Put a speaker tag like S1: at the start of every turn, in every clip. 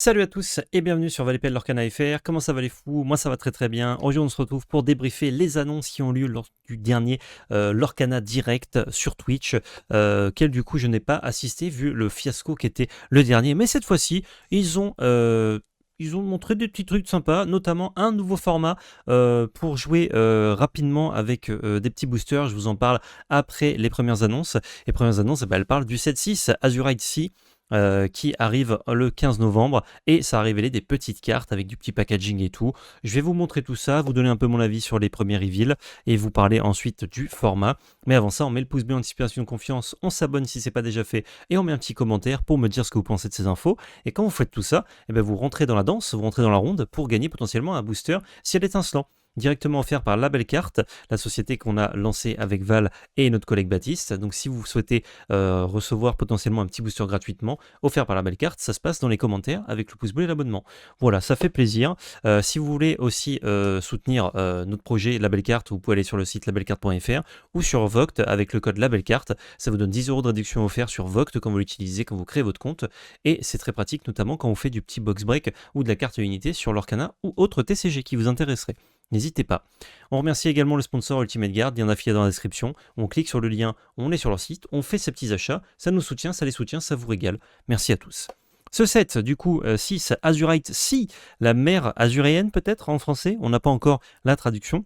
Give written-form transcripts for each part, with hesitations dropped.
S1: Salut à tous et bienvenue sur Valépel Lorcana FR. Comment ça va les fous? Moi ça va très très bien. Aujourd'hui on se retrouve pour débriefer les annonces qui ont lieu lors du dernier Lorcana Direct sur Twitch, quel du coup je n'ai pas assisté vu le fiasco qui était le dernier. Mais cette fois-ci ils ont montré des petits trucs sympas, notamment un nouveau format pour jouer rapidement avec des petits boosters. Je vous en parle après les premières annonces. Les premières annonces, elles parlent du 7.6 Azurite Sea qui arrive le 15 novembre et ça a révélé des petites cartes avec du petit packaging et tout. Je vais vous montrer tout ça, vous donner un peu mon avis sur les premiers reveals et vous parler ensuite du format. Mais avant ça, on met le pouce bleu, anticipation de confiance, on s'abonne si c'est pas déjà fait et on met un petit commentaire pour me dire ce que vous pensez de ces infos. Et quand vous faites tout ça, vous rentrez dans la danse, vous rentrez dans la ronde pour gagner potentiellement un booster ciel étincelant, directement offert par La Belle Carte, la société qu'on a lancée avec Val et notre collègue Baptiste. Donc si vous souhaitez recevoir potentiellement un petit booster gratuitement, offert par La Belle Carte, ça se passe dans les commentaires avec le pouce bleu et l'abonnement. Voilà, ça fait plaisir. Si vous voulez aussi soutenir notre projet La Belle Carte, vous pouvez aller sur le site labellecarte.fr ou sur Voct avec le code La Belle Carte. Ça vous donne 10 € de réduction offert sur Voct quand vous l'utilisez, quand vous créez votre compte. Et c'est très pratique, notamment quand vous faites du petit box break ou de la carte unité sur Lorcana ou autre TCG qui vous intéresserait. N'hésitez pas. On remercie également le sponsor Ultimate Guard, il y en a affilié dans la description. On clique sur le lien, on est sur leur site, on fait ses petits achats, ça nous soutient, ça les soutient, ça vous régale. Merci à tous. Ce set, du coup, 6 Azurite Sea, la mer azuréenne peut-être en français, on n'a pas encore la traduction.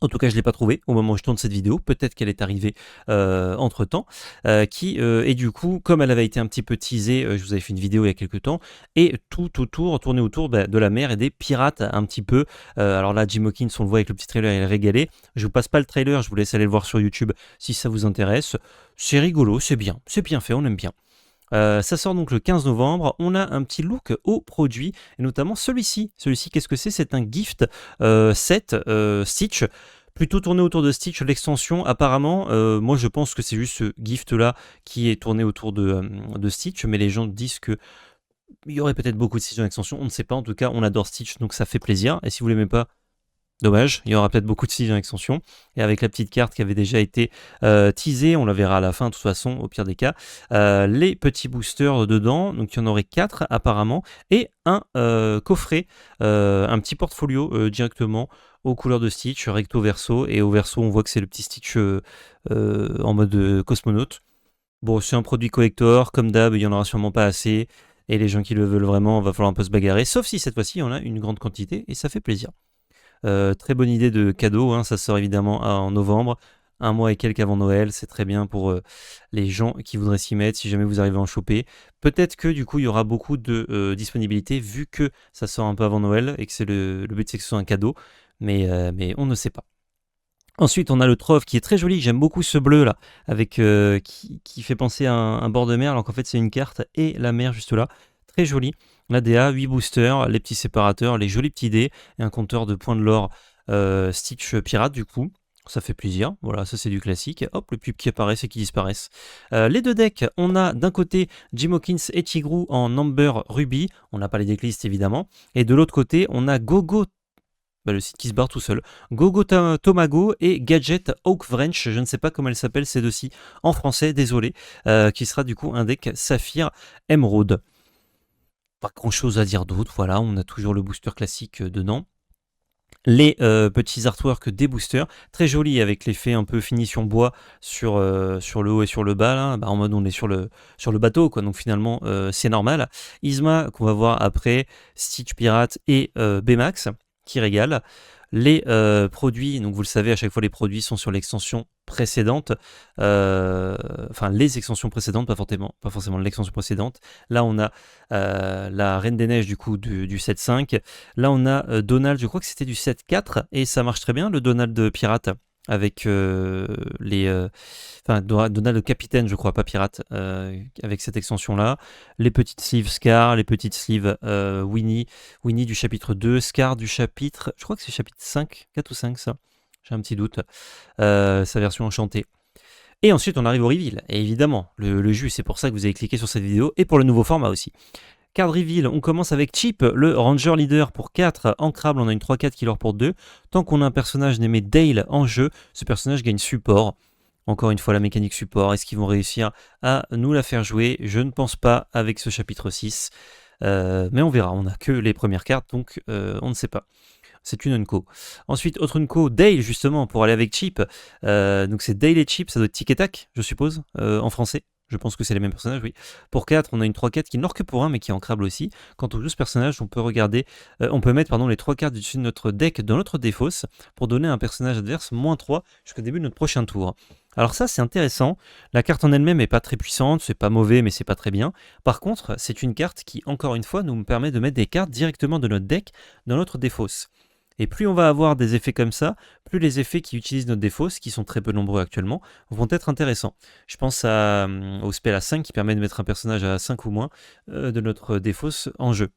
S1: En tout cas, je ne l'ai pas trouvé au moment où je tourne cette vidéo. Peut-être qu'elle est arrivée entre-temps. Et du coup, comme elle avait été un petit peu teasée, je vous avais fait une vidéo il y a quelques temps, et tourné autour de la mer et des pirates un petit peu. Alors là, Jim Hawkins, on le voit avec le petit trailer, il est régalé. Je vous passe pas le trailer, je vous laisse aller le voir sur YouTube si ça vous intéresse. C'est rigolo, c'est bien fait, on aime bien. Ça sort donc le 15 novembre. On a un petit look au produit, et notamment celui-ci. Celui-ci, qu'est-ce que c'est? C'est un gift set Stitch. Plutôt tourné autour de Stitch, l'extension apparemment. Moi je pense que c'est juste ce gift là qui est tourné autour de Stitch, mais les gens disent que il y aurait peut-être beaucoup de Stitch dans l'extension, on ne sait pas. En tout cas, on adore Stitch, donc ça fait plaisir. Et si vous l'aimez pas, dommage, il y aura peut-être beaucoup de Stitch dans l'extension. Et avec la petite carte qui avait déjà été teasée, on la verra à la fin de toute façon, au pire des cas. Les petits boosters dedans, donc il y en aurait 4 apparemment, et un coffret, un petit portfolio directement aux couleurs de Stitch, recto verso, et au verso on voit que c'est le petit Stitch en mode cosmonaute. Bon, c'est un produit collector, comme d'hab, il n'y en aura sûrement pas assez, et les gens qui le veulent vraiment, va falloir un peu se bagarrer, sauf si cette fois-ci on a une grande quantité, et ça fait plaisir. Très bonne idée de cadeau, hein, ça sort évidemment en novembre, un mois et quelques avant Noël, c'est très bien pour les gens qui voudraient s'y mettre si jamais vous arrivez à en choper. Peut-être que du coup il y aura beaucoup de disponibilité vu que ça sort un peu avant Noël et que c'est le but c'est que ce soit un cadeau, mais on ne sait pas. Ensuite, on a le trove qui est très joli. J'aime beaucoup ce bleu là, avec qui fait penser à un bord de mer, alors qu'en fait c'est une carte et la mer juste là. Très joli. L'ADA, 8 boosters, les petits séparateurs, les jolis petits dés et un compteur de points de l'or Stitch pirate du coup. Ça fait plaisir. Voilà, ça c'est du classique. Hop, le pub qui apparaissent et qui disparaissent. Les deux decks, on a d'un côté Jim Hawkins et Tigrou en Amber Ruby. On n'a pas les decklists évidemment. Et de l'autre côté, on a Gogo. Le site qui se barre tout seul. Gogo Tomago et Gadget Oak Wrench, je ne sais pas comment elle s'appelle ces deux-ci en français, désolé, qui sera du coup un deck Saphir Emerald. Pas grand chose à dire d'autre, voilà, on a toujours le booster classique dedans. Les petits artworks des boosters, très jolis avec l'effet un peu finition bois sur le haut et sur le bas, là. En mode on est sur le bateau, quoi, donc finalement c'est normal. Isma qu'on va voir après, Stitch Pirate et Baymax qui régale. Les produits, donc vous le savez, à chaque fois les produits sont sur l'extension précédente, enfin les extensions précédentes, pas forcément l'extension précédente. Là on a la Reine des Neiges du coup du 7.5. Là on a Donald, je crois que c'était du 7.4 et ça marche très bien, le Donald de pirate avec Donald le capitaine, je crois, pas pirate, avec cette extension là, les petites sleeves Scar, les petites sleeves Winnie du chapitre 2, Scar du chapitre, je crois que c'est chapitre 5, 4 ou 5 ça, j'ai un petit doute, sa version enchantée. Et ensuite on arrive au reveal, et évidemment le jus, c'est pour ça que vous avez cliqué sur cette vidéo, et pour le nouveau format aussi. Card reveal, on commence avec Chip, le Ranger Leader pour 4, ancrable, on a une 3-4 killer pour 2. Tant qu'on a un personnage nommé Dale en jeu, ce personnage gagne support. Encore une fois, la mécanique support, est-ce qu'ils vont réussir à nous la faire jouer? Je ne pense pas avec ce chapitre 6. Mais on verra, on n'a que les premières cartes, donc on ne sait pas. C'est une Unco. Ensuite, autre Unco, Dale, justement, pour aller avec Chip. Donc c'est Dale et Chip, ça doit être Tic et Tac, je suppose, en français. Je pense que c'est les mêmes personnages, oui. Pour 4, on a une 3-4 qui n'or que pour 1, mais qui est ancrable aussi. Quand on joue ce personnage, on peut regarder, on peut mettre les 3 cartes dessus de notre deck dans notre défausse pour donner à un personnage adverse -3 jusqu'au début de notre prochain tour. Alors ça, c'est intéressant. La carte en elle-même est pas très puissante, c'est pas mauvais, mais c'est pas très bien. Par contre, c'est une carte qui, encore une fois, nous permet de mettre des cartes directement de notre deck dans notre défausse. Et plus on va avoir des effets comme ça, plus les effets qui utilisent notre défausse, qui sont très peu nombreux actuellement, vont être intéressants. Je pense au spell à 5 qui permet de mettre un personnage à 5 ou moins de notre défausse en jeu.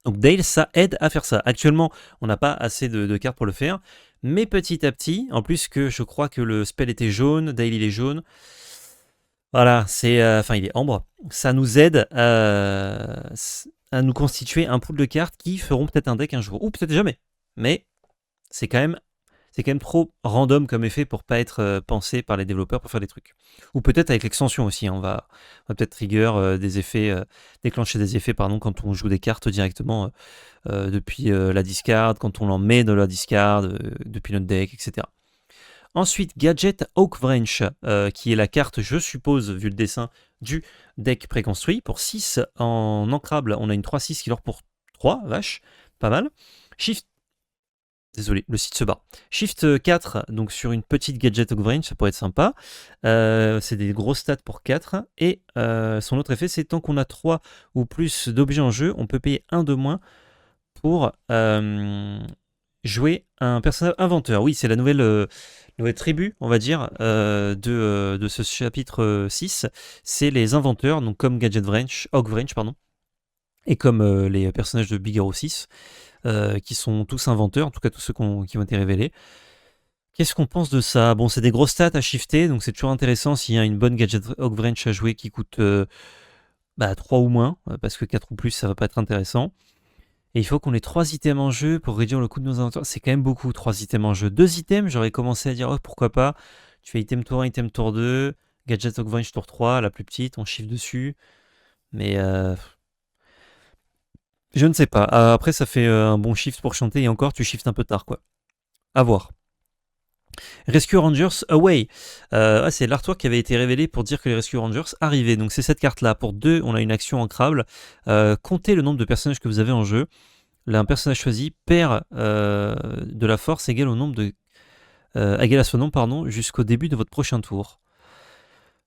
S1: Donc Dale, ça aide à faire ça. Actuellement, on n'a pas assez de cartes pour le faire, mais petit à petit, en plus que je crois que le spell était jaune, Dale il est jaune, voilà, il est ambre, ça nous aide à nous constituer un pool de cartes qui feront peut-être un deck un jour, ou peut-être jamais. Mais c'est quand même trop random comme effet pour pas être pensé par les développeurs pour faire des trucs. Ou peut-être avec l'extension aussi, on va peut-être trigger des effets, déclencher des effets quand on joue des cartes directement depuis la discard, quand on l'en met dans la discard, depuis notre deck, etc. Ensuite, Gadget Oakwrench, qui est la carte, je suppose, vu le dessin, du deck préconstruit. Pour 6 en ancrable, on a une 3-6 qui leur pour 3, vache, pas mal. Shift, désolé, le site se barre. Shift 4, donc sur une petite Gadget Oakwrench, ça pourrait être sympa. C'est des gros stats pour 4. Et son autre effet, c'est tant qu'on a 3 ou plus d'objets en jeu, on peut payer 1 de moins pour jouer un personnage inventeur. Oui, c'est la nouvelle tribu, on va dire, de ce chapitre 6. C'est les inventeurs, donc comme Oakwrench, pardon, et comme les personnages de Big Hero 6, qui sont tous inventeurs, en tout cas tous ceux qui ont été révélés. Qu'est-ce qu'on pense de ça? Bon, c'est des grosses stats à shifter, donc c'est toujours intéressant s'il y a une bonne Gadget Oakwrench à jouer qui coûte 3 ou moins, parce que 4 ou plus, ça va pas être intéressant. Et il faut qu'on ait 3 items en jeu pour réduire le coût de nos inventaires. C'est quand même beaucoup, 3 items en jeu. 2 items, j'aurais commencé à dire, oh, pourquoi pas. Tu fais item tour 1, item tour 2, Gadget Oakwrench tour 3, la plus petite, on shift dessus. Mais je ne sais pas. Après, ça fait un bon shift pour chanter, et encore, tu shifts un peu tard, quoi. À voir. Rescue Rangers Away. C'est l'artwork qui avait été révélé pour dire que les Rescue Rangers arrivaient. Donc c'est cette carte-là. Pour 2, on a une action ancrable. Comptez le nombre de personnages que vous avez en jeu. Là, un personnage choisi perd de la force égale à son nombre, jusqu'au début de votre prochain tour.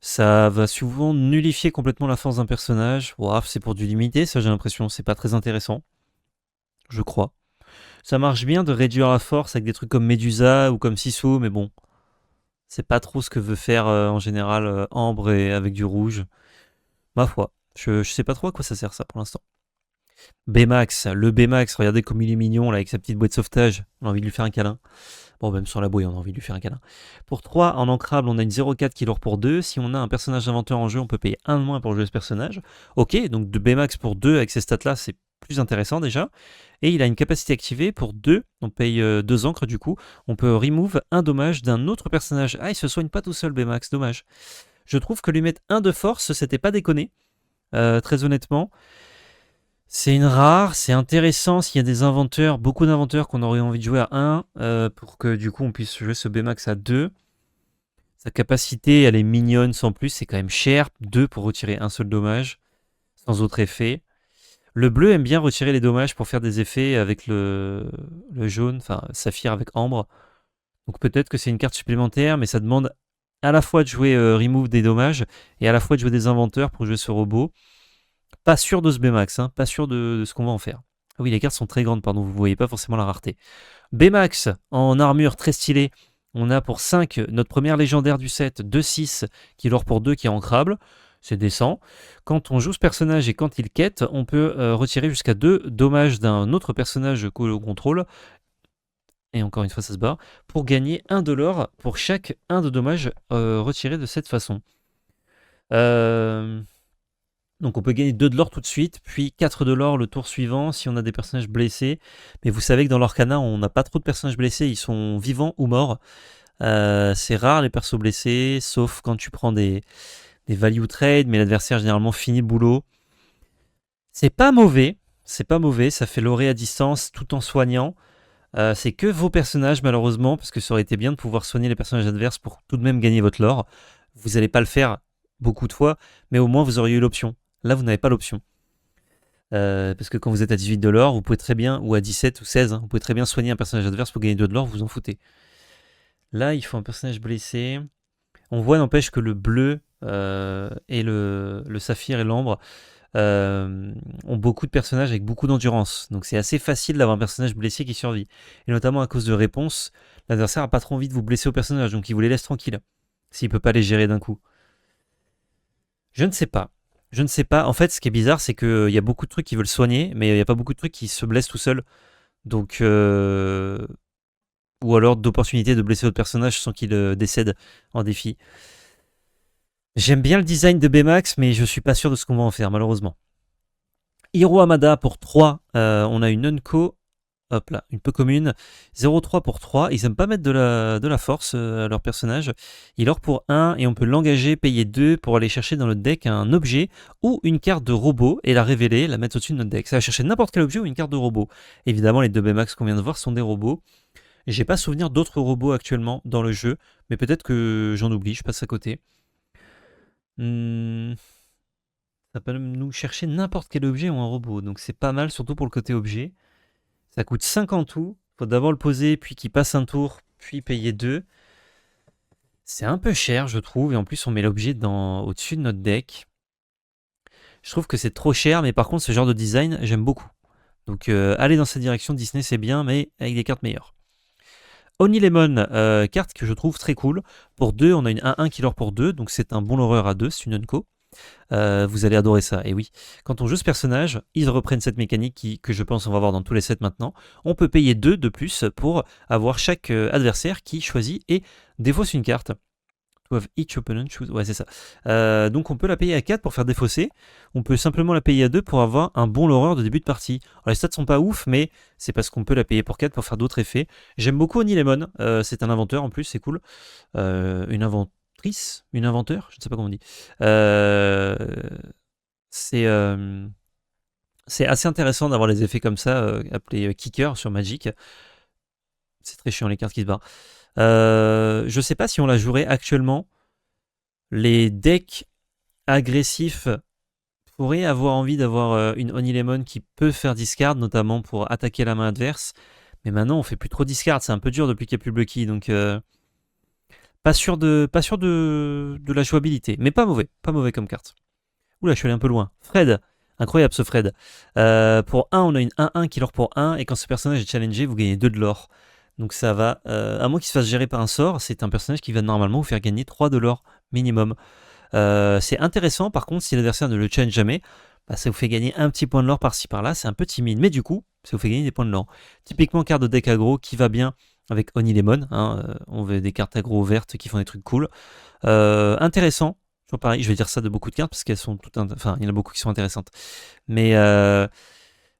S1: Ça va souvent nullifier complètement la force d'un personnage. Wow, c'est pour du limité, ça j'ai l'impression. C'est pas très intéressant. Je crois. Ça marche bien de réduire la force avec des trucs comme Medusa ou comme Sisu, mais bon, c'est pas trop ce que veut faire en général Ambre et avec du rouge. Ma foi, je sais pas trop à quoi ça sert ça pour l'instant. Baymax, le Baymax, regardez comme il est mignon là avec sa petite boîte de sauvetage, on a envie de lui faire un câlin. Bon, même sans la bouille, on a envie de lui faire un câlin. Pour 3, en ancrable, on a une 0,4 qui leur pour 2. Si on a un personnage inventeur en jeu, on peut payer 1 de moins pour jouer ce personnage. Ok, donc de Baymax pour 2 avec ces stats-là, c'est plus intéressant déjà. Et il a une capacité activée pour 2, on paye 2 encres du coup. On peut remove un dommage d'un autre personnage. Ah, il se soigne pas tout seul, Baymax, dommage. Je trouve que lui mettre 1 de force, c'était pas déconné. Très honnêtement. C'est une rare, c'est intéressant s'il y a des inventeurs, beaucoup d'inventeurs qu'on aurait envie de jouer à 1, pour que du coup on puisse jouer ce Baymax à 2. Sa capacité, elle est mignonne sans plus, c'est quand même cher. 2 pour retirer un seul dommage, sans autre effet. Le bleu aime bien retirer les dommages pour faire des effets avec le jaune, enfin saphir avec ambre. Donc peut-être que c'est une carte supplémentaire, mais ça demande à la fois de jouer remove des dommages et à la fois de jouer des inventeurs pour jouer ce robot. Pas sûr de ce Baymax, pas sûr de ce qu'on va en faire. Ah oui, les cartes sont très grandes, pardon, vous voyez pas forcément la rareté. Baymax, en armure très stylée, on a pour 5 notre première légendaire du set, 2-6, qui est l'or pour 2, qui est ancrable. C'est décent. Quand on joue ce personnage et quand il quête, on peut retirer jusqu'à 2 dommages d'un autre personnage que l'on contrôle. Et encore une fois, ça se barre. Pour gagner 1 de l'or pour chaque 1 de dommages retirés de cette façon. Donc on peut gagner 2 de l'or tout de suite, puis 4 de l'or le tour suivant si on a des personnages blessés. Mais vous savez que dans l'Orcana, on n'a pas trop de personnages blessés, ils sont vivants ou morts. C'est rare les persos blessés, sauf quand tu prends des value trade, mais l'adversaire généralement finit le boulot. c'est pas mauvais, ça fait l'orée à distance tout en soignant. C'est que vos personnages malheureusement, parce que ça aurait été bien de pouvoir soigner les personnages adverses pour tout de même gagner votre lore. Vous n'allez pas le faire beaucoup de fois, mais au moins vous auriez eu l'option. Là vous n'avez pas l'option. Parce que quand vous êtes à 18 de lore, vous pouvez très bien, ou à 17 ou 16, hein, vous pouvez très bien soigner un personnage adverse pour gagner 2 de lore, vous vous en foutez. Là il faut un personnage blessé. On voit n'empêche que le bleu et le saphir et l'ambre ont beaucoup de personnages avec beaucoup d'endurance. Donc c'est assez facile d'avoir un personnage blessé qui survit. Et notamment à cause de réponse, l'adversaire n'a pas trop envie de vous blesser au personnage, donc il vous les laisse tranquilles. S'il peut pas les gérer d'un coup. Je ne sais pas. Je ne sais pas. En fait, ce qui est bizarre, c'est qu'il y a beaucoup de trucs qui veulent soigner, mais il n'y a pas beaucoup de trucs qui se blessent tout seuls. Donc, ou alors d'opportunités de blesser votre personnage sans qu'il décède en défi. J'aime bien le design de Baymax, mais je suis pas sûr de ce qu'on va en faire, malheureusement. Hiro Hamada pour 3, on a une Unco, hop là, une peu commune. 0,3 pour 3, ils aiment pas mettre de la force à leur personnage. Il or pour 1 et on peut l'engager, payer 2 pour aller chercher dans notre deck un objet ou une carte de robot et la révéler, la mettre au-dessus de notre deck. Ça va chercher n'importe quel objet ou une carte de robot. Évidemment, les deux Baymax qu'on vient de voir sont des robots. J'ai pas souvenir d'autres robots actuellement dans le jeu, mais peut-être que j'en oublie, je passe à côté. Ça peut nous chercher n'importe quel objet ou un robot, donc c'est pas mal, surtout pour le côté objet. Ça coûte 5 en tout, faut d'abord le poser, puis qu'il passe un tour, puis payer 2. C'est un peu cher, je trouve, et en plus on met l'objet au-dessus de notre deck. Je trouve que c'est trop cher, mais par contre ce genre de design, j'aime beaucoup. Donc aller dans cette direction, Disney c'est bien, mais avec des cartes meilleures. Oni Lemon, carte que je trouve très cool. Pour 2, on a une 1-1 qui lore pour 2, donc c'est un bon loreur à 2, c'est une Unco. Vous allez adorer ça, et oui. Quand on joue ce personnage, ils reprennent cette mécanique que je pense on va voir dans tous les sets maintenant. On peut payer 2 de plus pour avoir chaque adversaire qui choisit et défausse une carte. To have each opponent choose. Ouais, c'est ça. Donc on peut la payer à 4 pour faire défausser. On peut simplement la payer à 2 pour avoir un bon loreur de début de partie. Alors, les stats sont pas ouf, mais c'est parce qu'on peut la payer pour 4 pour faire d'autres effets. J'aime beaucoup Oni Lemon. C'est un inventeur en plus, c'est cool. Une inventrice, une inventeur, je ne sais pas comment on dit. C'est assez intéressant d'avoir les effets comme ça, appelés kicker sur Magic. C'est très chiant les cartes qui se barrent. Je sais pas si on la jouerait actuellement. Les decks agressifs pourraient avoir envie d'avoir une Oni Lemon qui peut faire discard, notamment pour attaquer la main adverse. Mais maintenant, on fait plus trop discard. C'est un peu dur depuis qu'il n'y a plus Blocky. Donc, pas sûr de la jouabilité. Mais pas mauvais comme carte. Oula, je suis allé un peu loin. Fred. Incroyable ce Fred. Pour 1, on a une 1-1 qui lore pour 1. Et quand ce personnage est challengé, vous gagnez 2 de lore. Donc ça va, à moins qu'il se fasse gérer par un sort, c'est un personnage qui va normalement vous faire gagner 3 de l'or minimum. C'est intéressant, par contre, si l'adversaire ne le challenge jamais, bah, ça vous fait gagner un petit point de l'or par-ci par-là, c'est un peu timide, mais du coup, ça vous fait gagner des points de l'or. Typiquement, carte de deck aggro qui va bien avec Oni Lemon, hein, on veut des cartes aggro vertes qui font des trucs cool. Intéressant, toujours pareil, je vais dire ça de beaucoup de cartes parce qu'elles sont toutes, enfin, il y en a beaucoup qui sont intéressantes. Mais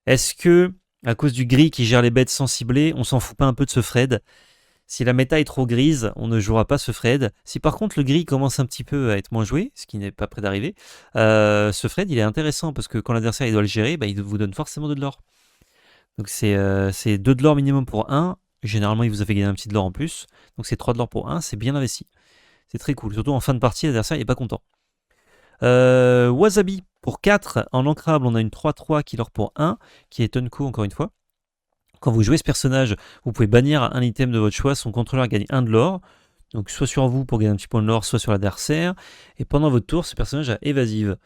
S1: est-ce que à cause du gris qui gère les bêtes sans cibler, on s'en fout pas un peu de ce Fred? Si la méta est trop grise, on ne jouera pas ce Fred. Si par contre le gris commence un petit peu à être moins joué, ce qui n'est pas près d'arriver, ce Fred il est intéressant parce que quand l'adversaire il doit le gérer, bah, il vous donne forcément 2 de l'or. Donc c'est 2 de l'or minimum pour 1. Généralement il vous a fait gagner un petit de l'or en plus. Donc c'est 3 de l'or pour 1, c'est bien investi. C'est très cool. Surtout en fin de partie, l'adversaire il est pas content. Wasabi pour 4, en ancrable on a une 3-3 qui lore pour 1, qui est Unco encore une fois. Quand vous jouez ce personnage, vous pouvez bannir un item de votre choix, son contrôleur gagne 1 de l'or, donc soit sur vous pour gagner un petit point de l'or, soit sur l'adversaire, et pendant votre tour, ce personnage a évasive.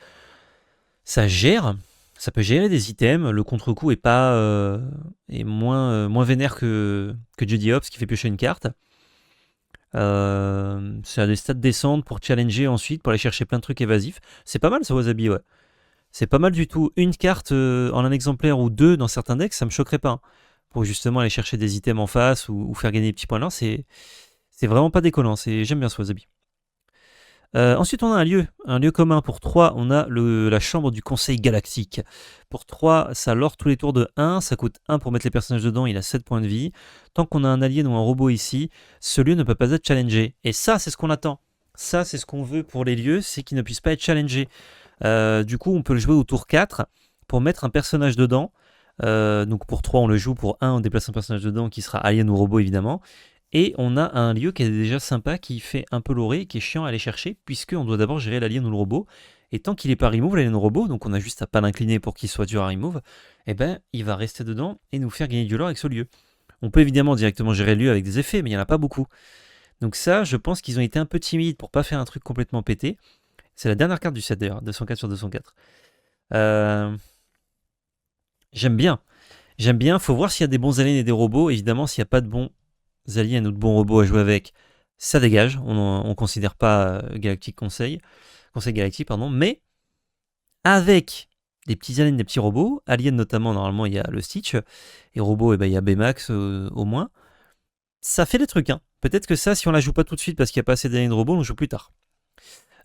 S1: Ça gère, ça peut gérer des items, le contre-coup est moins vénère que Judy Hobbs qui fait piocher une carte. C'est à des stats descentes pour challenger ensuite, pour aller chercher plein de trucs évasifs. C'est pas mal ce Wasabi, ouais. C'est pas mal du tout. Une carte en un exemplaire ou 2 dans certains decks, ça me choquerait pas. Hein. Pour justement aller chercher des items en face ou faire gagner des petits points là, c'est vraiment pas déconnant. J'aime bien ce Wasabi. Ensuite, on a un lieu commun. Pour 3, on a la chambre du Conseil Galactique. Pour 3, ça lore tous les tours de 1, ça coûte 1 pour mettre les personnages dedans, il a 7 points de vie. Tant qu'on a un alien ou un robot ici, ce lieu ne peut pas être challengé. Et ça, c'est ce qu'on attend. Ça, c'est ce qu'on veut pour les lieux, c'est qu'ils ne puissent pas être challengés. Du coup, on peut le jouer au tour 4 pour mettre un personnage dedans. Donc pour 3 on le joue, pour 1 on déplace un personnage dedans qui sera alien ou robot évidemment. Et on a un lieu qui est déjà sympa, qui fait un peu loré, qui est chiant à aller chercher, puisqu'on doit d'abord gérer l'alien ou le robot. Et tant qu'il n'est pas remove, l'alien ou le robot, donc on a juste à pas l'incliner pour qu'il soit dur à remove, eh ben il va rester dedans et nous faire gagner du lore avec ce lieu. On peut évidemment directement gérer le lieu avec des effets, mais il n'y en a pas beaucoup. Donc ça, je pense qu'ils ont été un peu timides pour pas faire un truc complètement pété. C'est la dernière carte du set d'ailleurs, 204 sur 204. J'aime bien. J'aime bien, faut voir s'il y a des bons aliens et des robots. Évidemment, s'il n'y a pas de bons aliens ou de bons robots à jouer avec, ça dégage. On ne considère pas Galactic Conseil Galactique, pardon. Mais avec des petits aliens, des petits robots, aliens notamment, normalement, il y a le Stitch. Et robots, il y a Baymax au moins. Ça fait des trucs, hein. Peut-être que ça, si on la joue pas tout de suite parce qu'il n'y a pas assez d'aliens de robots, on joue plus tard.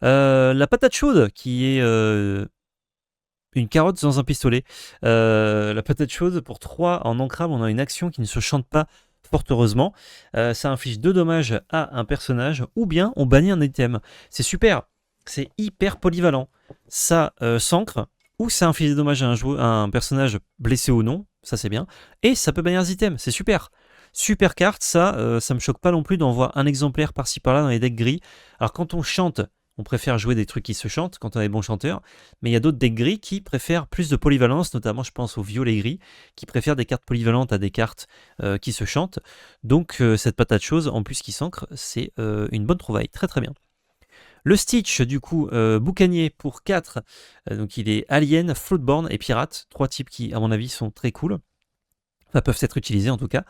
S1: La patate chaude, qui est une carotte dans un pistolet. La patate chaude, pour 3 en ancrable, on a une action qui ne se chante pas, fort heureusement. Ça inflige 2 dommages à un personnage, ou bien on bannit un item. C'est super, c'est hyper polyvalent. Ça s'ancre, ou ça inflige des dommages à un personnage blessé ou non, ça c'est bien. Et ça peut bannir des items, c'est super. Super carte, ça me choque pas non plus d'en voir un exemplaire par-ci par-là dans les decks gris. Alors quand on chante, on préfère jouer des trucs qui se chantent quand on a des bons chanteurs, mais il y a d'autres decks gris qui préfèrent plus de polyvalence, notamment je pense aux violet gris, qui préfèrent des cartes polyvalentes à des cartes qui se chantent. Donc cette patate chose, en plus qui s'ancre, c'est une bonne trouvaille, très très bien. Le Stitch, du coup, boucanier pour 4, donc il est alien, floatborne et pirate, 3 types qui, à mon avis, sont très cool. Enfin, peuvent être utilisés en tout cas.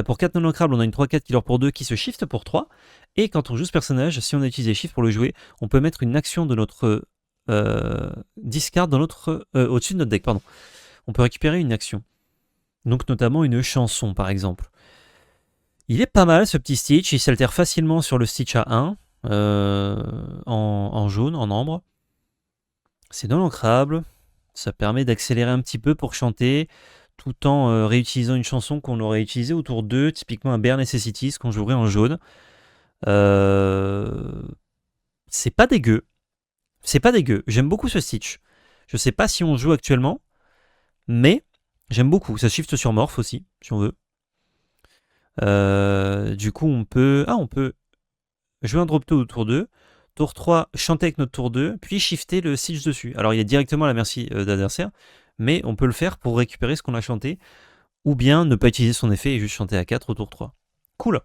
S1: Pour 4 non ancrables, on a une 3-4 killer pour 2 qui se shift pour 3. Et quand on joue ce personnage, si on a utilisé shift pour le jouer, on peut mettre une action de notre discard dans notre au-dessus de notre deck. Pardon. On peut récupérer une action. Donc notamment une chanson par exemple. Il est pas mal ce petit Stitch, il s'altère facilement sur le Stitch à 1, en jaune, en ambre. C'est non ancrable, ça permet d'accélérer un petit peu pour chanter, tout en réutilisant une chanson qu'on aurait utilisée au tour 2, typiquement un Bare Necessities qu'on jouerait en jaune. C'est pas dégueu. C'est pas dégueu. J'aime beaucoup ce Stitch. Je sais pas si on joue actuellement, mais j'aime beaucoup. Ça shift sur Morph aussi, si on veut. Du coup, on peut jouer un drop 2 au tour 2. Tour 3, chanter avec notre tour 2, puis shifter le Stitch dessus. Alors, il est directement à la merci d'adversaire, mais on peut le faire pour récupérer ce qu'on a chanté, ou bien ne pas utiliser son effet et juste chanter à 4 au tour 3. Cool.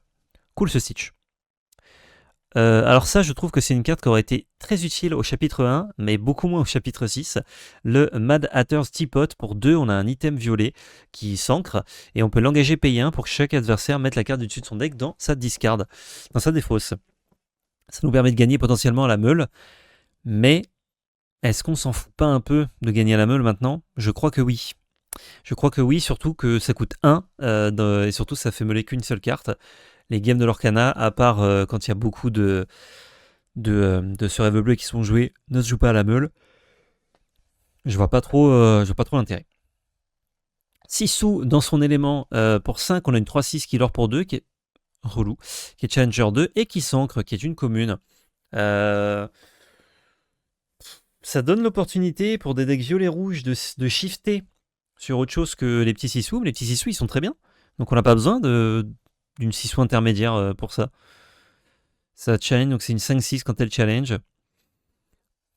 S1: Cool ce Stitch. Alors ça, je trouve que c'est une carte qui aurait été très utile au chapitre 1, mais beaucoup moins au chapitre 6. Le Mad Hatter's Teapot, pour 2, on a un item violet qui s'ancre, et on peut l'engager payer 1 pour que chaque adversaire mette la carte du dessus de son deck dans sa discard, dans sa défausse. Ça nous permet de gagner potentiellement à la meule, mais est-ce qu'on s'en fout pas un peu de gagner à la meule maintenant ? Je crois que oui. Je crois que oui, surtout que ça coûte 1, et surtout ça fait meuler qu'une seule carte. Les games de l'Orcana, à part quand il y a beaucoup de ce rêve bleu qui sont joués, ne se jouent pas à la meule. Je vois pas trop l'intérêt. Sissou dans son élément, pour 5, on a une 3-6 qui lore pour 2, qui est relou, qui est Challenger 2, et qui s'ancre, qui est une commune. Ça donne l'opportunité pour des decks violet-rouge de shifter sur autre chose que les petits Sissou. Les petits Sissou, ils sont très bien. Donc on n'a pas besoin d'une Sissou intermédiaire pour ça. Ça challenge, donc c'est une 5-6 quand elle challenge.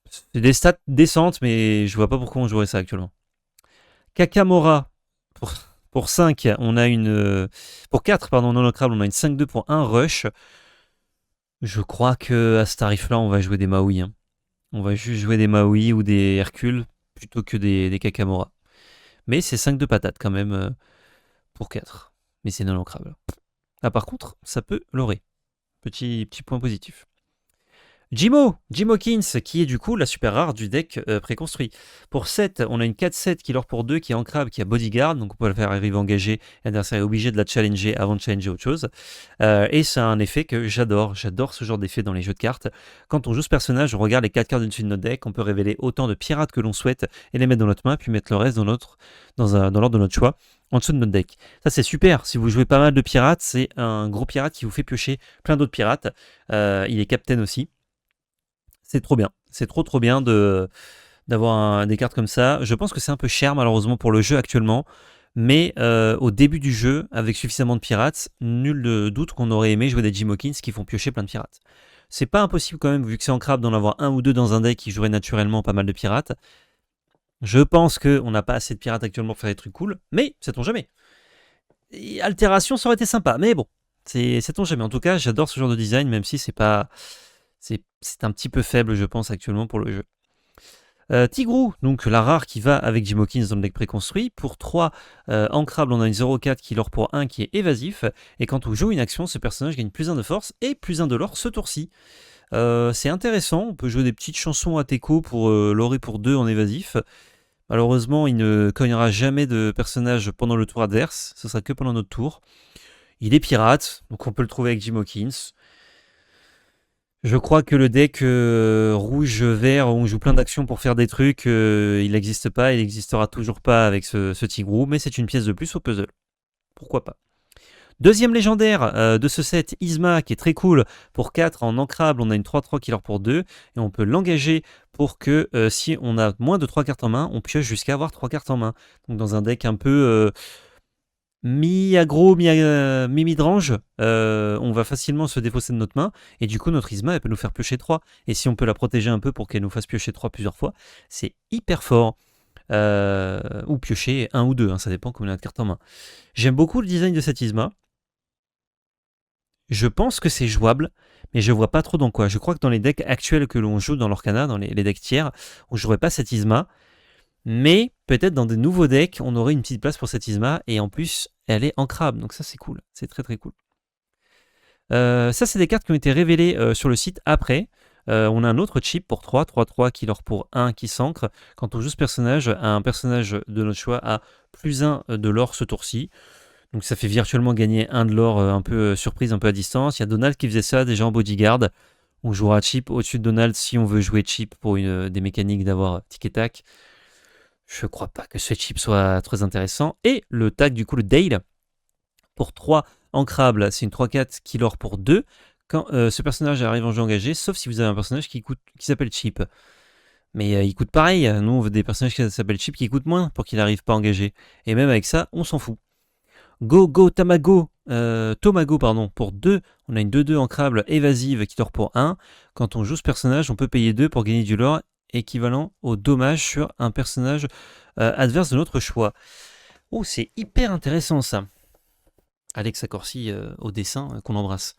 S1: C'est des stats décentes, mais je vois pas pourquoi on jouerait ça actuellement. Kakamora, pour 5, on a une... Pour 4, pardon, non ancrable, on a une 5-2 pour 1 rush. Je crois que à ce tarif-là, on va jouer des Maui. Hein. On va juste jouer des Maui ou des Hercule plutôt que des Kakamora. Mais c'est 5 de patates quand même pour 4. Mais c'est non ancrable. Ah, par contre, ça peut lorer. Petit point positif. Jimo Kins, qui est du coup la super rare du deck préconstruit. Pour 7, on a une 4-7 qui lore pour 2, qui est ancrable, qui a bodyguard, donc on peut la faire arriver engagée, l'adversaire est obligé de la challenger avant de challenger autre chose. Et c'est un effet que j'adore ce genre d'effet dans les jeux de cartes. Quand on joue ce personnage, on regarde les 4 cartes dessus de notre deck, on peut révéler autant de pirates que l'on souhaite et les mettre dans notre main, puis mettre le reste dans l'ordre de notre choix, en dessous de notre deck. Ça c'est super, si vous jouez pas mal de pirates, c'est un gros pirate qui vous fait piocher plein d'autres pirates. Il est captain aussi. C'est trop bien. C'est trop bien d'avoir des cartes comme ça. Je pense que c'est un peu cher malheureusement pour le jeu actuellement, mais au début du jeu, avec suffisamment de pirates, nul de doute qu'on aurait aimé jouer des Jim Hawkins qui font piocher plein de pirates. C'est pas impossible quand même, vu que c'est ancrable, d'en avoir un ou deux dans un deck qui jouerait naturellement pas mal de pirates. Je pense qu'on n'a pas assez de pirates actuellement pour faire des trucs cool, mais sait-on jamais. Et altération, ça aurait été sympa, mais bon, sait-on jamais. En tout cas, j'adore ce genre de design, même si c'est pas, c'est un petit peu faible, je pense, actuellement pour le jeu. Tigrou, donc la rare qui va avec Jim Hawkins dans le deck préconstruit. Pour 3 ancrables, on a une 0-4 qui lore pour 1 qui est évasif. Et quand on joue une action, ce personnage gagne plus 1 de force et plus 1 de lore ce tour-ci. C'est intéressant, on peut jouer des petites chansons à Teco pour lorer pour 2 en évasif. Malheureusement, il ne cognera jamais de personnage pendant le tour adverse, ce sera que pendant notre tour. Il est pirate, donc on peut le trouver avec Jim Hawkins. Je crois que le deck rouge-vert, où on joue plein d'actions pour faire des trucs, il n'existe pas, il n'existera toujours pas avec ce Tigrou, mais c'est une pièce de plus au puzzle. Pourquoi pas. Deuxième légendaire de ce set, Yzma, qui est très cool. Pour 4 en ancrable, on a une 3-3 qui leur pour 2, et on peut l'engager pour que si on a moins de 3 cartes en main, on pioche jusqu'à avoir 3 cartes en main. Donc dans un deck un peu mi-aggro, mi-midrange, on va facilement se défausser de notre main, et du coup notre Yzma, elle peut nous faire piocher 3. Et si on peut la protéger un peu pour qu'elle nous fasse piocher 3 plusieurs fois, c'est hyper fort. Ou piocher 1 ou 2, hein, ça dépend combien on a de cartes en main. J'aime beaucoup le design de cette Yzma. Je pense que c'est jouable, mais je vois pas trop dans quoi. Je crois que dans les decks actuels que l'on joue dans l'Orcana, dans les decks tiers, on jouerait pas cette Yzma. Mais peut-être dans des nouveaux decks, on aurait une petite place pour cette Yzma. Et en plus, elle est ancrable. Donc ça, c'est cool. C'est très très cool. Ça, c'est des cartes qui ont été révélées sur le site après. On a un autre chip pour 3, 3-3 qui leur pour 1 qui s'ancre. Quand on joue ce personnage, un personnage de notre choix a plus 1 de l'or ce tour-ci. Donc ça fait virtuellement gagner 1 de l'or un peu surprise, un peu à distance. Il y a Donald qui faisait ça déjà en bodyguard. On jouera chip au-dessus de Donald si on veut jouer chip pour des mécaniques d'avoir tic-et-tac. Je crois pas que ce chip soit très intéressant. Et le tag, du coup, le Dale, pour 3 ancrables, c'est une 3-4 qui l'or pour 2. Quand ce personnage arrive en jeu engagé, sauf si vous avez un personnage qui s'appelle chip. Mais il coûte pareil. Nous, on veut des personnages qui s'appellent chip qui coûtent moins pour qu'il n'arrive pas engagé. Et même avec ça, on s'en fout. Tomago, pardon, pour 2, on a une 2-2 ancrable évasive qui dort pour 1. Quand on joue ce personnage, on peut payer 2 pour gagner du lore équivalent au dommage sur un personnage adverse de notre choix. Oh, c'est hyper intéressant ça. Alex Accorsi au dessin, qu'on embrasse.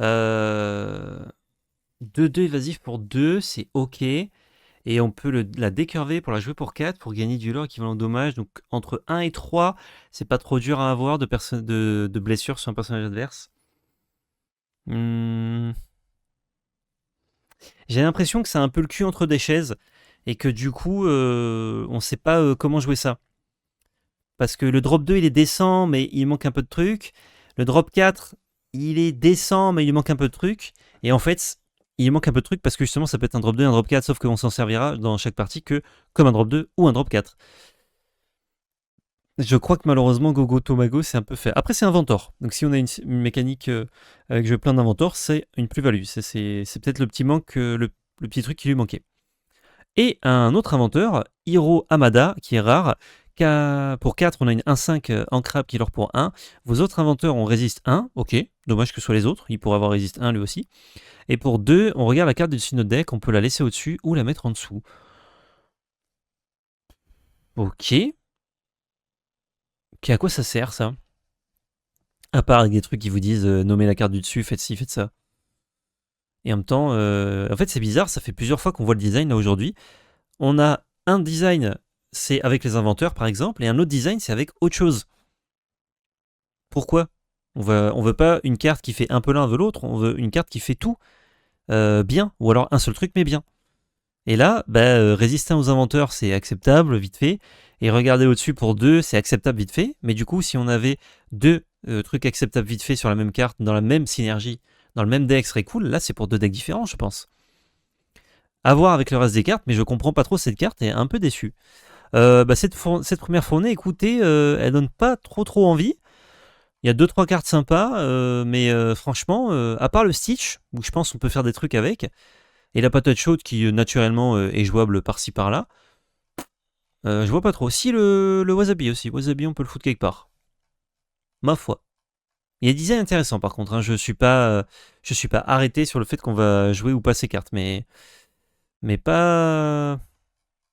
S1: 2-2 évasif pour 2, c'est ok. Et on peut la décurver pour la jouer pour 4 pour gagner du lore équivalent au dommage. Donc entre 1 et 3, c'est pas trop dur à avoir de blessures sur un personnage adverse. J'ai l'impression que c'est un peu le cul entre des chaises et que du coup, on sait pas comment jouer ça. Parce que le drop 2, il est décent, mais il manque un peu de trucs. Le drop 4, il est décent, mais il lui manque un peu de trucs. Et en fait, il manque un peu de trucs parce que justement, ça peut être un drop 2 et un drop 4, sauf qu'on s'en servira dans chaque partie que comme un drop 2 ou un drop 4. Je crois que malheureusement, Gogo Tomago, c'est un peu fait. Après, c'est Inventor. Donc si on a une mécanique avec jeu plein d'Inventor, c'est une plus-value. C'est peut-être le petit manque, le petit truc qui lui manquait. Et un autre inventeur, Hiro Hamada, qui est rare. Pour 4, on a une 1-5 ancrable qui leur pour 1. Vos autres inventeurs ont résiste 1. Ok, dommage que ce soit les autres. Il pourrait avoir résiste 1 lui aussi. Et pour 2, on regarde la carte dessus de notre deck. On peut la laisser au-dessus ou la mettre en dessous. Ok. À quoi ça sert ça? À part des trucs qui vous disent nommez la carte du dessus, faites ci, faites ça. Et en même temps, en fait c'est bizarre, ça fait plusieurs fois qu'on voit le design là aujourd'hui. On a un design, c'est avec les inventeurs par exemple, et un autre design c'est avec autre chose. Pourquoi? On veut pas une carte qui fait un peu l'un, un peu l'autre, on veut une carte qui fait tout bien, ou alors un seul truc mais bien. Et là, résister aux inventeurs c'est acceptable, vite fait, et regarder au-dessus pour 2 c'est acceptable, vite fait, mais du coup si on avait 2 trucs acceptables, vite fait sur la même carte, dans la même synergie, dans le même deck serait cool. Là c'est pour 2 decks différents je pense. À voir avec le reste des cartes, mais je comprends pas trop cette carte et un peu déçu. Cette première fournée, écoutez, elle donne pas trop envie. Il y a 2-3 cartes sympas, mais franchement, à part le Stitch, où je pense qu'on peut faire des trucs avec, Et la patate chaude qui naturellement est jouable par-ci par-là. Je vois pas trop. Si le wasabi aussi. Wasabi, on peut le foutre quelque part. Ma foi. Il y a des designs intéressants par contre. Hein. Je suis pas arrêté sur le fait qu'on va jouer ou pas ces cartes, mais pas.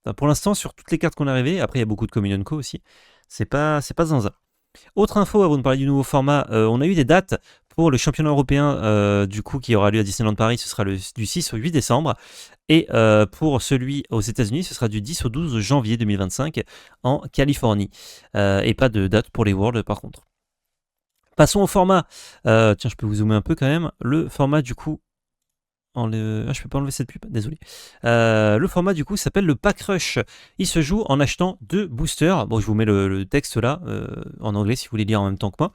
S1: Enfin, pour l'instant, sur toutes les cartes qu'on a arrivées, après il y a beaucoup de Communion Co aussi. C'est pas zinzin. Autre info avant de parler du nouveau format, on a eu des dates pour le championnat européen du coup qui aura lieu à Disneyland Paris, ce sera du 6 au 8 décembre. Et pour celui aux États-Unis, ce sera du 10 au 12 janvier 2025 en Californie. Et pas de date pour les Worlds par contre. Passons au format. Tiens, je peux vous zoomer un peu quand même. Le format du coup. Je peux pas enlever cette pub, désolé. Le format du coup s'appelle le Pack Rush. Il se joue en achetant 2 boosters. Bon, je vous mets le texte là en anglais si vous voulez lire en même temps que moi.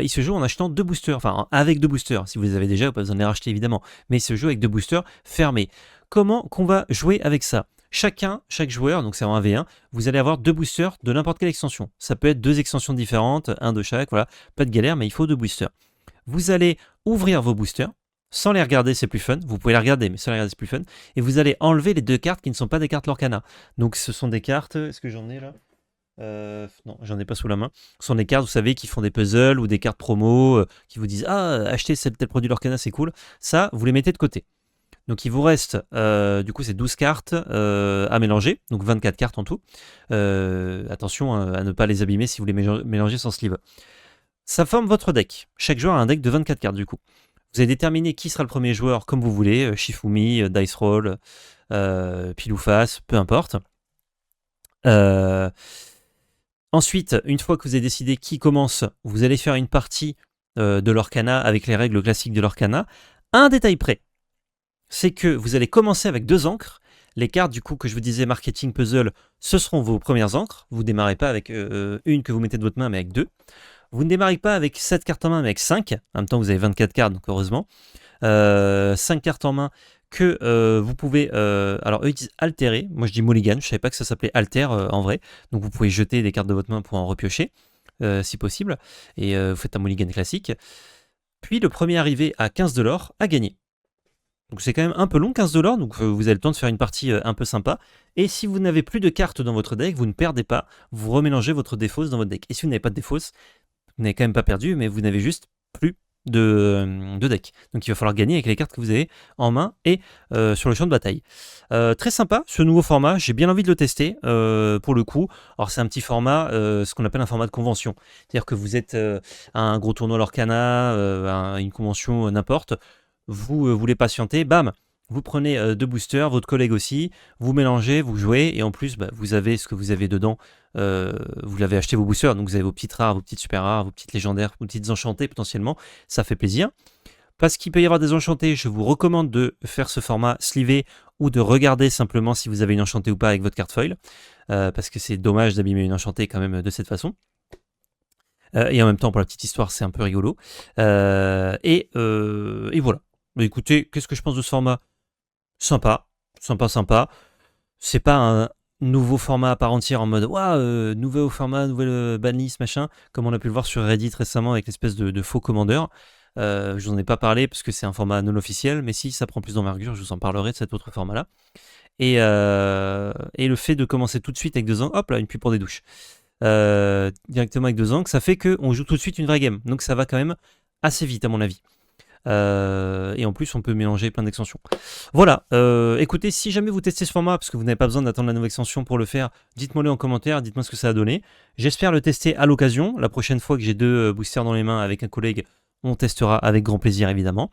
S1: Il se joue en achetant 2 boosters, enfin avec 2 boosters. Si vous les avez déjà, vous n'avez pas besoin de les racheter évidemment. Mais il se joue avec 2 boosters fermés. Comment qu'on va jouer avec ça ? Chaque joueur, donc c'est en 1v1, vous allez avoir 2 boosters de n'importe quelle extension. Ça peut être 2 extensions différentes, un de chaque, voilà. Pas de galère, mais il faut 2 boosters. Vous allez ouvrir vos boosters. Sans les regarder, c'est plus fun. Vous pouvez les regarder, mais sans les regarder, c'est plus fun. Et vous allez enlever les 2 cartes qui ne sont pas des cartes Lorcana. Donc ce sont des cartes. Est-ce que j'en ai là ? Non, j'en ai pas sous la main. Ce sont des cartes, vous savez, qui font des puzzles ou des cartes promo qui vous disent achetez tel produit Lorcana, c'est cool. Ça, vous les mettez de côté. Donc il vous reste, du coup, c'est 12 cartes à mélanger. Donc 24 cartes en tout. Attention à ne pas les abîmer si vous les mélangez sans sleeve. Ça forme votre deck. Chaque joueur a un deck de 24 cartes du coup. Vous allez déterminer qui sera le premier joueur comme vous voulez, Shifumi, Dice Roll, pile ou face, peu importe. Ensuite, une fois que vous avez décidé qui commence, vous allez faire une partie de l'Orcana avec les règles classiques de l'Orcana. Un détail près, c'est que vous allez commencer avec 2 encres. Les cartes du coup que je vous disais marketing puzzle, ce seront vos premières encres. Vous ne démarrez pas avec une que vous mettez de votre main, mais avec 2. Vous ne démarrez pas avec 7 cartes en main, mais avec 5. En même temps, vous avez 24 cartes, donc heureusement. 5 cartes en main que vous pouvez... alors, eux, ils disent altérer. Moi, je dis mulligan. Je ne savais pas que ça s'appelait alter en vrai. Donc, vous pouvez jeter des cartes de votre main pour en repiocher, si possible. Et vous faites un mulligan classique. Puis, le premier arrivé à 15 de l'or a gagné. Donc, c'est quand même un peu long, 15 de l'or. Donc, vous avez le temps de faire une partie un peu sympa. Et si vous n'avez plus de cartes dans votre deck, vous ne perdez pas. Vous remélangez votre défausse dans votre deck. Et si vous n'avez pas de défausse, vous n'avez quand même pas perdu, mais vous n'avez juste plus de deck. Donc il va falloir gagner avec les cartes que vous avez en main et sur le champ de bataille. Très sympa ce nouveau format, j'ai bien envie de le tester pour le coup. Alors c'est un petit format, ce qu'on appelle un format de convention. C'est-à-dire que vous êtes à un gros tournoi Lorcana, à une convention n'importe, vous voulez patienter, bam, vous prenez 2 boosters, votre collègue aussi, vous mélangez, vous jouez, et en plus, vous avez ce que vous avez dedans. Vous l'avez acheté vos boosters, donc vous avez vos petites rares, vos petites super rares, vos petites légendaires, vos petites enchantées potentiellement. Ça fait plaisir. Parce qu'il peut y avoir des enchantés, je vous recommande de faire ce format sleevé ou de regarder simplement si vous avez une enchantée ou pas avec votre carte foil. Parce que c'est dommage d'abîmer une enchantée quand même de cette façon. Et en même temps, pour la petite histoire, c'est un peu rigolo. Et voilà. Écoutez, qu'est-ce que je pense de ce format ? Sympa. C'est pas un nouveau format à part entière en mode nouveau format, nouvelle banlist, machin, comme on a pu le voir sur Reddit récemment avec l'espèce de faux commandeur. Je vous en ai pas parlé parce que c'est un format non officiel, mais si ça prend plus d'envergure, je vous en parlerai de cet autre format-là. Et le fait de commencer tout de suite avec 2 angles, hop là, une pub pour des douches. Directement avec 2 angles, ça fait qu'on joue tout de suite une vraie game. Donc ça va quand même assez vite à mon avis. Et en plus on peut mélanger plein d'extensions. Voilà, écoutez, si jamais vous testez ce format parce que vous n'avez pas besoin d'attendre la nouvelle extension pour le faire, dites-moi le en commentaire, dites-moi ce que ça a donné. J'espère le tester à l'occasion. La prochaine fois que j'ai 2 boosters dans les mains avec un collègue, on testera avec grand plaisir évidemment.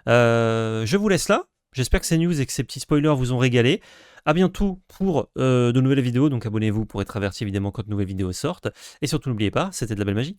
S1: Je vous laisse là. J'espère que ces news et que ces petits spoilers vous ont régalé. A bientôt pour de nouvelles vidéos, donc abonnez-vous pour être averti évidemment quand de nouvelles vidéos sortent. Et surtout n'oubliez pas, c'était de la belle magie.